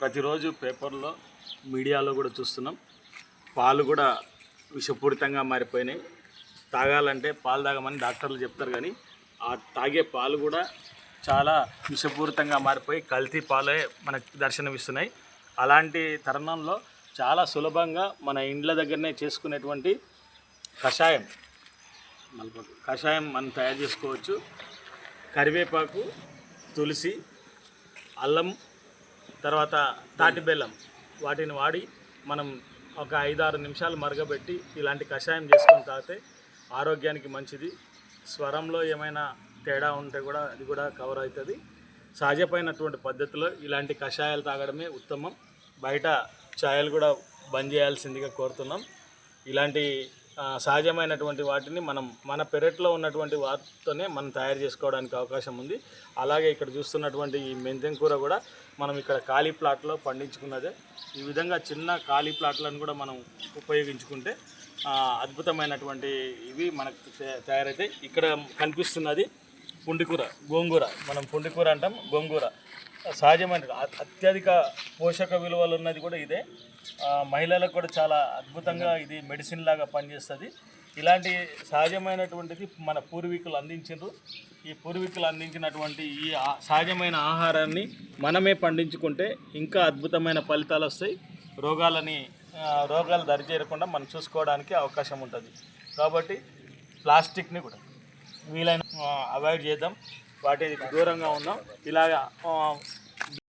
ప్రతిరోజు పేపర్లో మీడియాలో కూడా చూస్తున్నాం. పాలు కూడా విషపూరితంగా మారిపోయినాయి. తాగాలంటే పాలు తాగమని డాక్టర్లు చెప్తారు, కానీ ఆ తాగే పాలు కూడా చాలా విషపూరితంగా మారిపోయి కల్తీ పాలే మనకు దర్శనమిస్తున్నాయి. అలాంటి తరుణంలో చాలా సులభంగా మన ఇండ్ల దగ్గరనే చేసుకునేటువంటి కషాయం మనం తయారు చేసుకోవచ్చు. కరివేపాకు, తులసి, అల్లం, తర్వాత తాటి బెల్లం వాటిని వాడి మనం ఒక 5-6 నిమిషాలు మరగబెట్టి ఇలాంటి కషాయం చేసుకొని తాగితే ఆరోగ్యానికి మంచిది. స్వరంలో ఏమైనా తేడా ఉంటే కూడా అది కూడా కవర్ అవుతుంది. సహజమైనటువంటి పద్ధతిలో ఇలాంటి కషాయాలు తాగడమే ఉత్తమం. బయట ఛాయలు కూడా బంద్ చేయాల్సిందిగా కోరుతున్నాం. ఇలాంటి సహజమైనటువంటి వాటిని మనం మన పెరట్లో ఉన్నటువంటి వాటితోనే మనం తయారు చేసుకోవడానికి అవకాశం ఉంది. అలాగే ఇక్కడ చూస్తున్నటువంటి ఈ మెంతెం కూర కూడా మనం ఇక్కడ ఖాళీ ప్లాట్లో పండించుకున్నదే. ఈ విధంగా చిన్న ఖాళీ ప్లాట్లను కూడా మనం ఉపయోగించుకుంటే అద్భుతమైనటువంటి ఇవి మనకు తయారైతాయి. ఇక్కడ కనిపిస్తున్నది పుండికూర, గోంగూర. మనం పుండికూర అంటాం, గోంగూర సహజమైన అత్యధిక పోషక విలువలు ఉన్నది కూడా ఇదే. మహిళలకు కూడా చాలా అద్భుతంగా ఇది మెడిసిన్ లాగా పనిచేస్తుంది. ఇలాంటి సహజమైనటువంటిది మన పూర్వీకులు అందించారు. ఈ పూర్వీకులు అందించినటువంటి ఈ సహజమైన ఆహారాన్ని మనమే పండించుకుంటే ఇంకా అద్భుతమైన ఫలితాలు వస్తాయి. రోగాలు దరిచేరకుండా మనం చూసుకోవడానికి అవకాశం ఉంటుంది. కాబట్టి ప్లాస్టిక్ని కూడా వీలైన అవాయిడ్ చేద్దాం, వాటికి దూరంగా ఉందాం. ఇలాగా